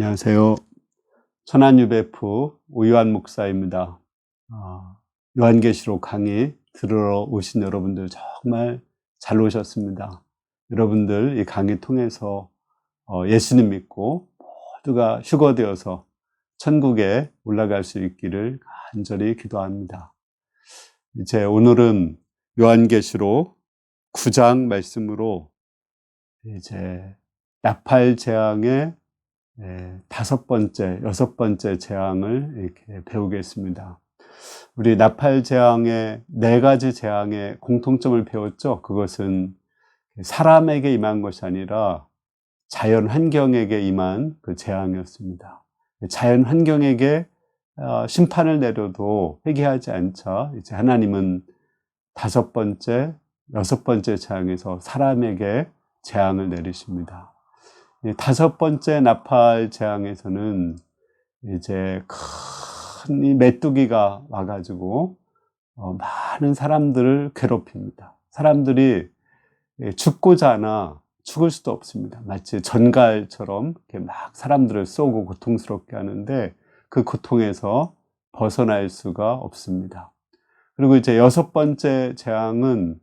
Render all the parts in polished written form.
안녕하세요. 천안유배프 오유환 목사입니다. 요한계시록 강의 들으러 오신 여러분들 정말 잘 오셨습니다. 여러분들 이 강의 통해서 예수님 믿고 모두가 휴거되어서 천국에 올라갈 수 있기를 간절히 기도합니다. 이제 오늘은 요한계시록 9장 말씀으로 이제 나팔 재앙의 다섯 번째, 여섯 번째 재앙을 이렇게 배우겠습니다. 우리 나팔 재앙의 네 가지 재앙의 공통점을 배웠죠. 그것은 사람에게 임한 것이 아니라 자연 환경에게 임한 그 재앙이었습니다. 자연 환경에게 심판을 내려도 회개하지 않자 이제 하나님은 다섯 번째, 여섯 번째 재앙에서 사람에게 재앙을 내리십니다. 다섯 번째 나팔 재앙에서는 이제 큰 이 메뚜기가 와가지고 많은 사람들을 괴롭힙니다. 사람들이 죽고자 하나 죽을 수도 없습니다. 마치 전갈처럼 이렇게 막 사람들을 쏘고 고통스럽게 하는데 그 고통에서 벗어날 수가 없습니다. 그리고 이제 여섯 번째 재앙은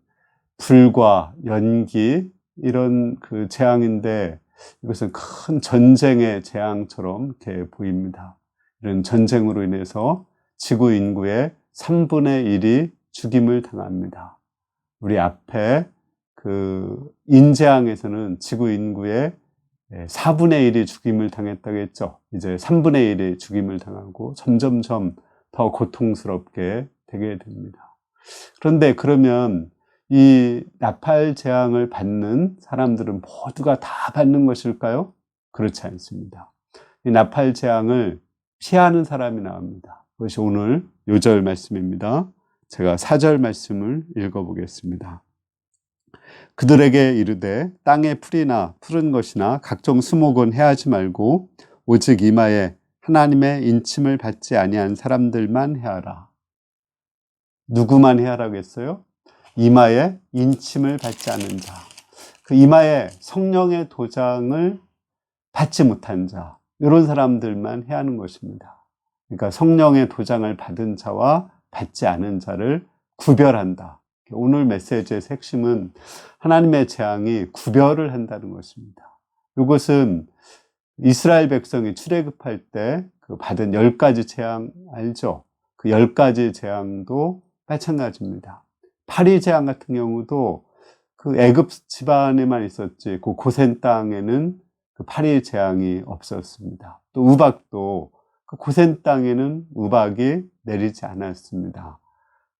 불과 연기 이런 그 재앙인데 이것은 큰 전쟁의 재앙처럼 이렇게 보입니다. 이런 전쟁으로 인해서 지구 인구의 3분의 1이 죽임을 당합니다. 우리 앞에 그 인재앙에서는 지구 인구의 4분의 1이 죽임을 당했다고 했죠. 이제 3분의 1이 죽임을 당하고 점점점 더 고통스럽게 되게 됩니다. 그런데 그러면 이 나팔 재앙을 받는 사람들은 모두가 다 받는 것일까요? 그렇지 않습니다. 이 나팔 재앙을 피하는 사람이 나옵니다. 그것이 오늘 요절 말씀입니다. 제가 4절 말씀을 읽어보겠습니다. 그들에게 이르되 땅의 풀이나 푸른 것이나 각종 수목은 해하지 말고 오직 이마에 하나님의 인침을 받지 아니한 사람들만 해하라. 누구만 해하라고 했어요? 이마에 인침을 받지 않은 자, 그 이마에 성령의 도장을 받지 못한 자, 이런 사람들만 해야 하는 것입니다. 그러니까 성령의 도장을 받은 자와 받지 않은 자를 구별한다. 오늘 메시지의 핵심은 하나님의 재앙이 구별을 한다는 것입니다. 이것은 이스라엘 백성이 출애굽할 때 그 받은 10가지 재앙 알죠? 그 10가지 재앙도 마찬가지입니다. 파리 재앙 같은 경우도 그 애굽 집안에만 있었지 그 고센 땅에는 그 파리 재앙이 없었습니다. 또 우박도 그 고센 땅에는 우박이 내리지 않았습니다.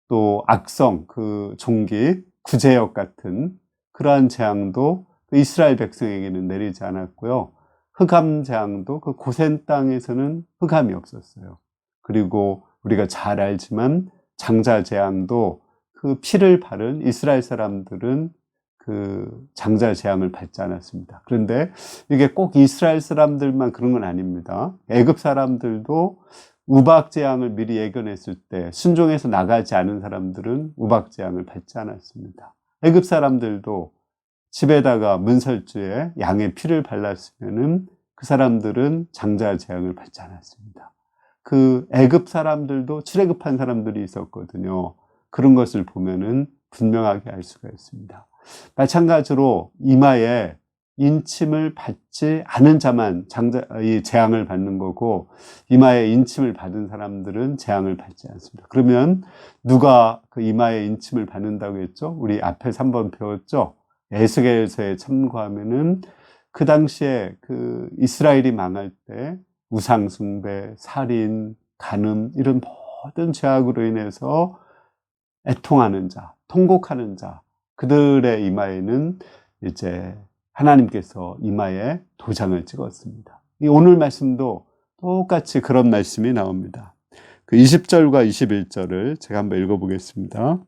또 악성 그 종기 구제역 같은 그러한 재앙도 그 이스라엘 백성에게는 내리지 않았고요. 흑암 재앙도 그 고센 땅에서는 흑암이 없었어요. 그리고 우리가 잘 알지만 장자 재앙도 그 피를 바른 이스라엘 사람들은 그 장자 재앙을 받지 않았습니다. 그런데 이게 꼭 이스라엘 사람들만 그런 건 아닙니다. 애굽 사람들도 우박 재앙을 미리 예견했을 때 순종해서 나가지 않은 사람들은 우박 재앙을 받지 않았습니다. 애굽 사람들도 집에다가 문설주에 양의 피를 발랐으면은 그 사람들은 장자 재앙을 받지 않았습니다. 그 애굽 사람들도 출애굽한 사람들이 있었거든요. 그런 것을 보면은 분명하게 알 수가 있습니다. 마찬가지로 이마에 인침을 받지 않은 자만 이 재앙을 받는 거고 이마에 인침을 받은 사람들은 재앙을 받지 않습니다. 그러면 누가 그 이마에 인침을 받는다고 했죠? 우리 앞에서 한번 배웠죠? 에스겔서에 참고하면은 그 당시에 그 이스라엘이 망할 때 우상숭배, 살인, 간음 이런 모든 죄악으로 인해서 애통하는 자, 통곡하는 자, 그들의 이마에는 이제 하나님께서 이마에 도장을 찍었습니다. 이 오늘 말씀도 똑같이 그런 말씀이 나옵니다. 그 20절과 21절을 제가 한번 읽어보겠습니다.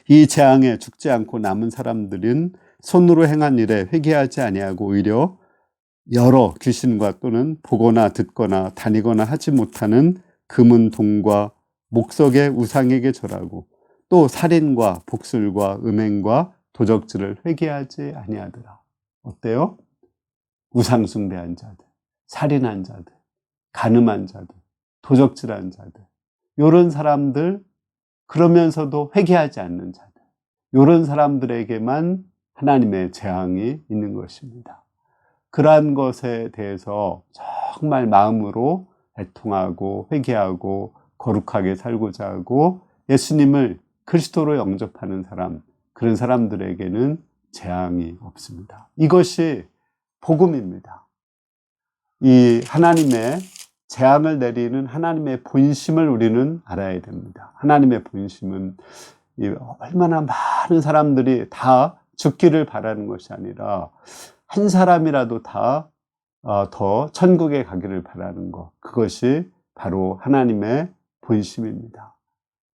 이 재앙에 죽지 않고 남은 사람들은 손으로 행한 일에 회개하지 아니하고 오히려 여러 귀신과 또는 보거나 듣거나 다니거나 하지 못하는 금은 동과 목석의 우상에게 절하고 또 살인과 복술과 음행과 도적질을 회개하지 아니하더라. 어때요? 우상 숭배한 자들, 살인한 자들, 간음한 자들, 도적질한 자들, 이런 사람들, 그러면서도 회개하지 않는 자들, 이런 사람들에게만 하나님의 재앙이 있는 것입니다. 그러한 것에 대해서 정말 마음으로 애통하고 회개하고 거룩하게 살고자 하고 예수님을 그리스도로 영접하는 사람, 그런 사람들에게는 재앙이 없습니다. 이것이 복음입니다. 이 하나님의 재앙을 내리는 하나님의 본심을 우리는 알아야 됩니다. 하나님의 본심은 얼마나 많은 사람들이 다 죽기를 바라는 것이 아니라 한 사람이라도 다 더 천국에 가기를 바라는 것, 그것이 바로 하나님의 본심입니다.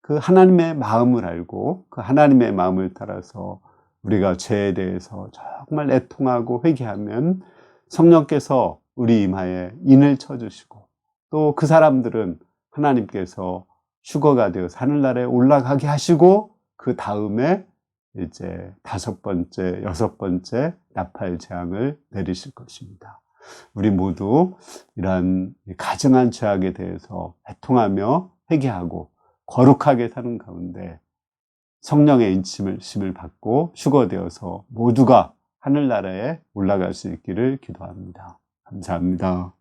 그 하나님의 마음을 알고 그 하나님의 마음을 따라서 우리가 죄에 대해서 정말 애통하고 회개하면 성령께서 우리 이마에 인을 쳐주시고 또 그 사람들은 하나님께서 휴거가 되어서 하늘나라에 올라가게 하시고 그 다음에 이제 5번째, 6번째 나팔 재앙을 내리실 것입니다. 우리 모두 이러한 가증한 죄악에 대해서 애통하며 회개하고 거룩하게 사는 가운데 성령의 인침을 받고 휴거되어서 모두가 하늘나라에 올라갈 수 있기를 기도합니다. 감사합니다.